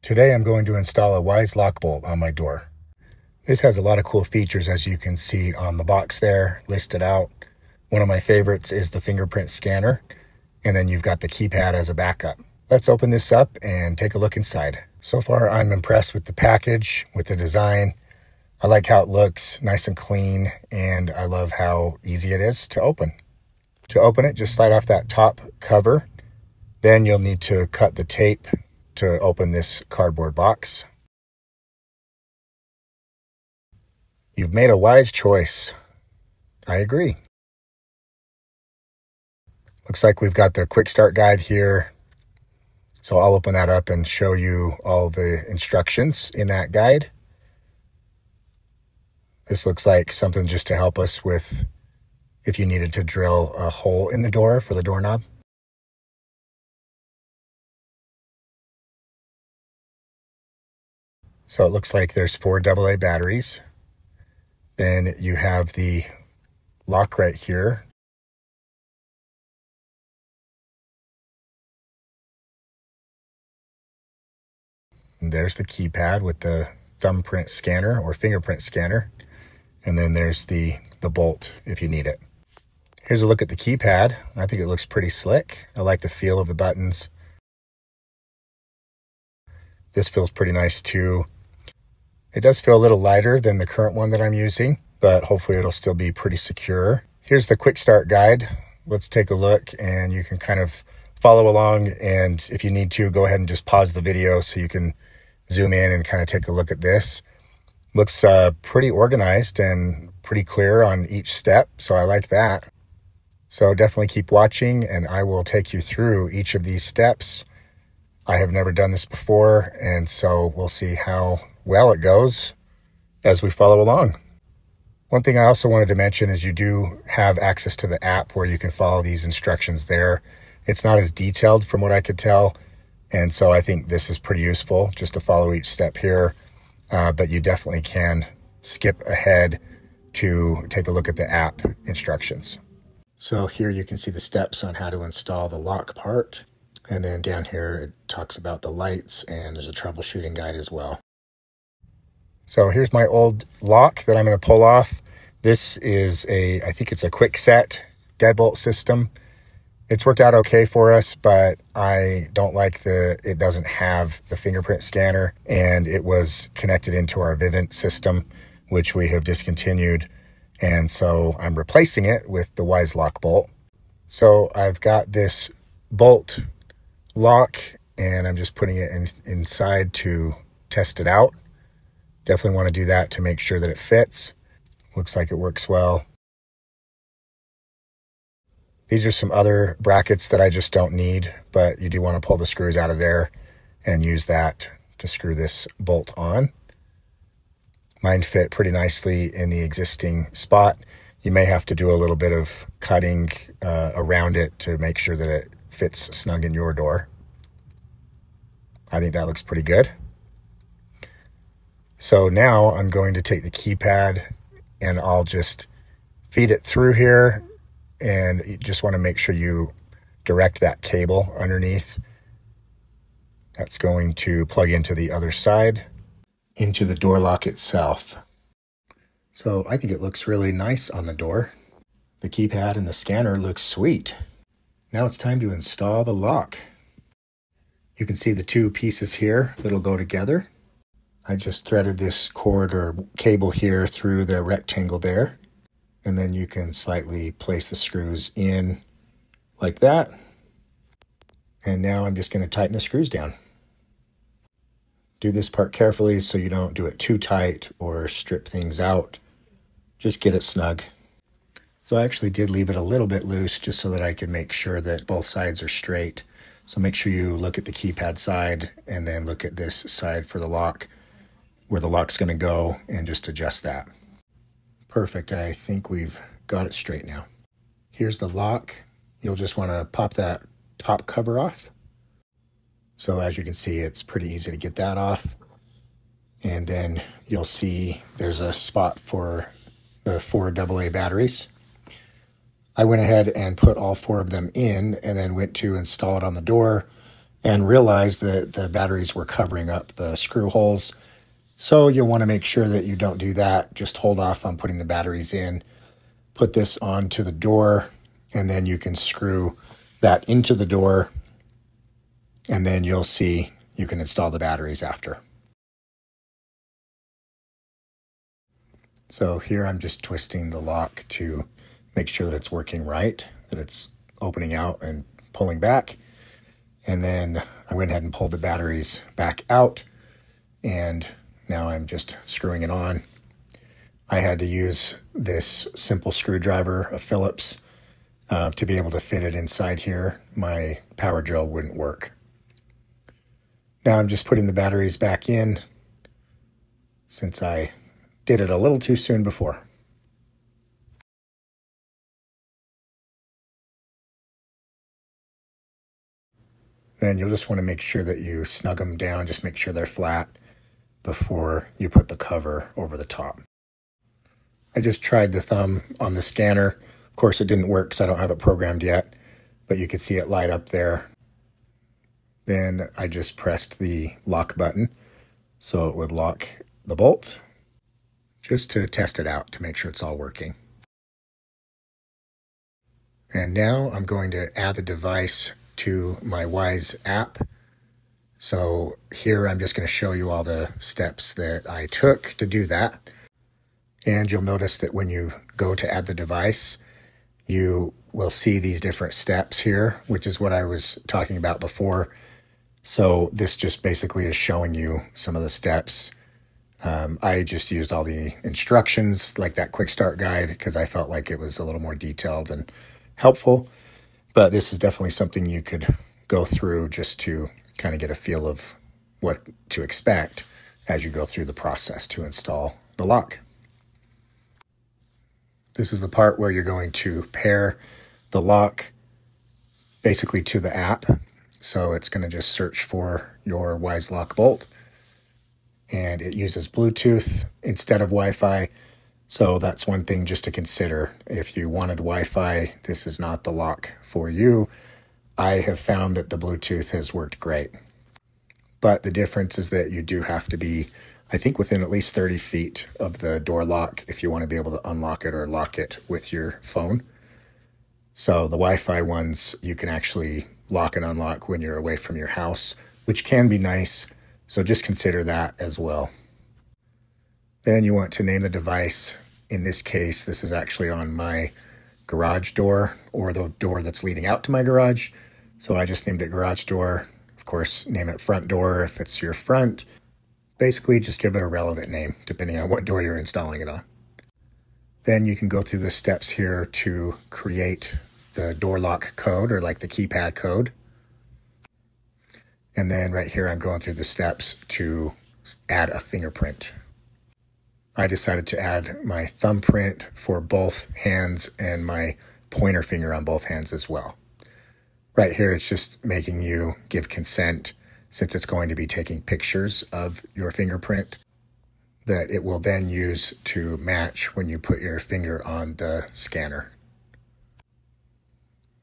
Today I'm going to install a Wyze lock bolt on my door. This has a lot of cool features, as you can see on the box there listed out. One of my favorites is the fingerprint scanner, and then you've got the keypad as a backup. Let's open this up and take a look inside. So far I'm impressed with the package, with the design. I like how it looks, nice and clean, and I love how easy it is to open. To open it, just slide off that top cover. Then you'll need to cut the tape to open this cardboard box. You've made a wise choice. I agree. Looks like we've got the quick start guide here. So I'll open that up and show you all the instructions in that guide. This looks like something just to help us with if you needed to drill a hole in the door for the doorknob. So it looks like there's 4 AA batteries. Then you have the lock right here. And there's the keypad with the thumbprint scanner or fingerprint scanner. And then there's the bolt if you need it. Here's a look at the keypad. I think it looks pretty slick. I like the feel of the buttons. This feels pretty nice too. It does feel a little lighter than the current one that I'm using, but hopefully it'll still be pretty secure. Here's the quick start guide. Let's take a look and you can kind of follow along, and if you need to, go ahead and just pause the video so you can zoom in and kind of take a look at this. Looks pretty organized and pretty clear on each step, so I like that. So definitely keep watching and I will take you through each of these steps. I have never done this before, and so we'll see how well it goes as we follow along. One thing I also wanted to mention is you do have access to the app where you can follow these instructions there. It's not as detailed from what I could tell, and so I think this is pretty useful just to follow each step here, but you definitely can skip ahead to take a look at the app instructions. So here you can see the steps on how to install the lock part, and then down here it talks about the lights, and there's a troubleshooting guide as well. So here's my old lock that I'm going to pull off. This is I think it's a quick set deadbolt system. It's worked out okay for us, but I don't like it doesn't have the fingerprint scanner, and it was connected into our Vivint system, which we have discontinued. And so I'm replacing it with the Wyze lock bolt. So I've got this bolt lock and I'm just putting it inside to test it out. Definitely want to do that to make sure that it fits. Looks like it works well. These are some other brackets that I just don't need, but you do want to pull the screws out of there and use that to screw this bolt on. Mine fit pretty nicely in the existing spot. You may have to do a little bit of cutting around it to make sure that it fits snug in your door. I think that looks pretty good. So now I'm going to take the keypad and I'll just feed it through here, and you just want to make sure you direct that cable underneath. That's going to plug into the other side, into the door lock itself. So I think it looks really nice on the door. The keypad and the scanner looks sweet. Now it's time to install the lock. You can see the 2 pieces here that'll go together. I just threaded this cord or cable here through the rectangle there, and then you can slightly place the screws in like that. And now I'm just going to tighten the screws down. Do this part carefully so you don't do it too tight or strip things out. Just get it snug. So I actually did leave it a little bit loose just so that I could make sure that both sides are straight. So make sure you look at the keypad side and then look at this side for the lock, where the lock's going to go, and just adjust that. Perfect. I think we've got it straight now. Here's the lock. You'll just want to pop that top cover off. So as you can see, it's pretty easy to get that off. And then you'll see there's a spot for the 4 AA batteries. I went ahead and put all 4 of them in and then went to install it on the door. and realized that the batteries were covering up the screw holes. So you'll want to make sure that you don't do that. Just hold off on putting the batteries in. Put this onto the door, and then you can screw that into the door, and then you'll see you can install the batteries after. So here I'm just twisting the lock to make sure that it's working right, that it's opening out and pulling back. And then I went ahead and pulled the batteries back out, and now I'm just screwing it on. I had to use this simple screwdriver, a Phillips, to be able to fit it inside here. My power drill wouldn't work. Now I'm just putting the batteries back in since I did it a little too soon before. Then you'll just want to make sure that you snug them down, just make sure they're flat before you put the cover over the top. I just tried the thumb on the scanner. Of course, it didn't work because I don't have it programmed yet, but you could see it light up there. Then I just pressed the lock button so it would lock the bolt, just to test it out to make sure it's all working. And now I'm going to add the device to my Wyze app. So here I'm just going to show you all the steps that I took to do that. And you'll notice that when you go to add the device, you will see these different steps here, which is what I was talking about before. So this just basically is showing you some of the steps. I just used all the instructions, like that quick start guide, because I felt like it was a little more detailed and helpful. But this is definitely something you could go through just to kind of get a feel of what to expect as you go through the process to install the lock. This is the part where you're going to pair the lock basically to the app. So it's going to just search for your Wyze lock bolt, and it uses Bluetooth instead of Wi-Fi. So that's one thing just to consider. If you wanted Wi-Fi, this is not the lock for you. I have found that the Bluetooth has worked great. But the difference is that you do have to be, I think, within at least 30 feet of the door lock if you want to be able to unlock it or lock it with your phone. So the Wi-Fi ones, you can actually lock and unlock when you're away from your house, which can be nice. So just consider that as well. Then you want to name the device. In this case, this is actually on my garage door, or the door that's leading out to my garage. So I just named it garage door. Of course, name it front door if it's your front. Basically, just give it a relevant name depending on what door you're installing it on. Then you can go through the steps here to create the door lock code, or like the keypad code. And then right here, I'm going through the steps to add a fingerprint. I decided to add my thumbprint for both hands and my pointer finger on both hands as well. Right here, it's just making you give consent, since it's going to be taking pictures of your fingerprint that it will then use to match when you put your finger on the scanner.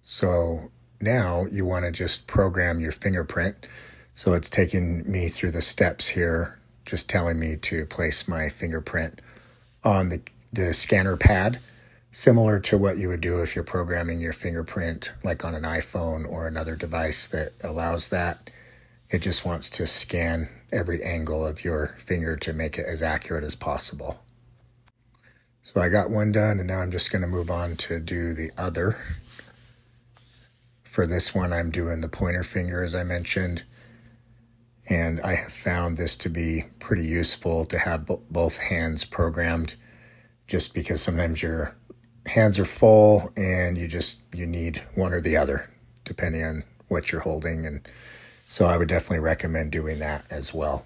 So now you want to just program your fingerprint. So it's taking me through the steps here, just telling me to place my fingerprint on the scanner pad, similar to what you would do if you're programming your fingerprint like on an iPhone or another device that allows that. It just wants to scan every angle of your finger to make it as accurate as possible. So I got one done, and now I'm just going to move on to do the other. For this one, I'm doing the pointer finger, as I mentioned. And I have found this to be pretty useful to have both hands programmed, just because sometimes your hands are full and you need one or the other, depending on what you're holding. And so I would definitely recommend doing that as well.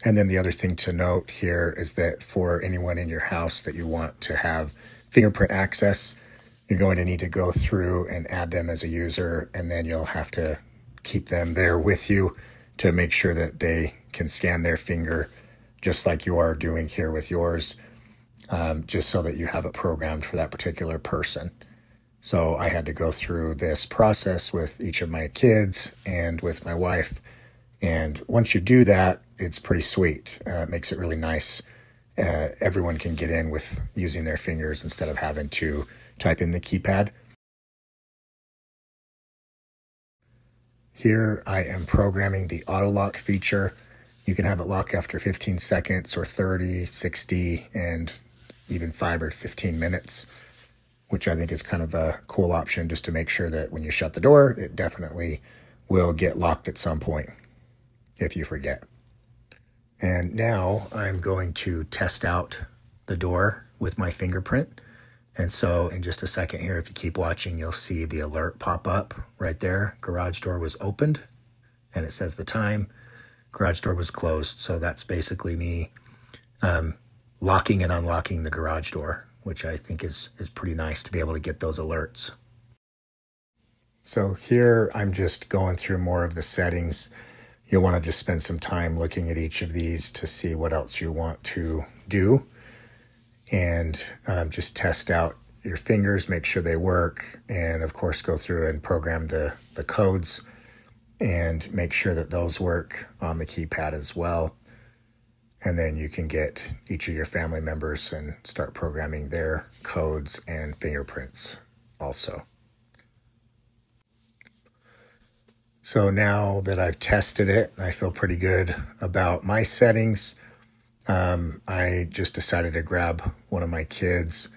And then the other thing to note here is that for anyone in your house that you want to have fingerprint access, you're going to need to go through and add them as a user, and then you'll have to keep them there with you to make sure that they can scan their finger just like you are doing here with yours, just so that you have it programmed for that particular person. So I had to go through this process with each of my kids and with my wife. And once you do that, it's pretty sweet. It makes it really nice. Everyone can get in with using their fingers instead of having to type in the keypad. Here I am programming the auto lock feature. You can have it lock after 15 seconds or 30, 60, and even 5 or 15 minutes, which I think is kind of a cool option just to make sure that when you shut the door, it definitely will get locked at some point if you forget. And now I'm going to test out the door with my fingerprint. And so in just a second here, if you keep watching, you'll see the alert pop up right there. Garage door was opened, and it says the time. Garage door was closed. So that's basically me locking and unlocking the garage door, which I think is pretty nice to be able to get those alerts. So here I'm just going through more of the settings. You'll want to just spend some time looking at each of these to see what else you want to do. And just test out your fingers, make sure they work, and of course go through and program the codes and make sure that those work on the keypad as well. And then you can get each of your family members and start programming their codes and fingerprints also. So now that I've tested it, I feel pretty good about my settings. I just decided to grab one of my kids,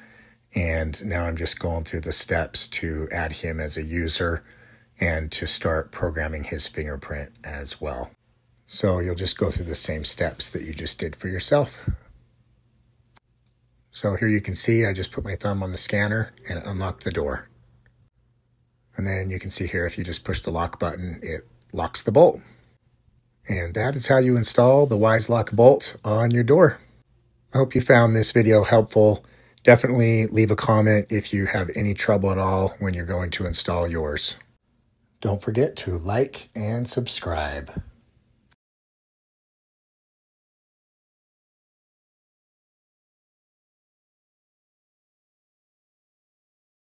and now I'm just going through the steps to add him as a user and to start programming his fingerprint as well. So you'll just go through the same steps that you just did for yourself. So here you can see I just put my thumb on the scanner and it unlocked the door. And then you can see here, if you just push the lock button, it locks the bolt. And that is how you install the Wizelock bolt on your door. I hope you found this video helpful. Definitely leave a comment if you have any trouble at all when you're going to install yours. Don't forget to like and subscribe.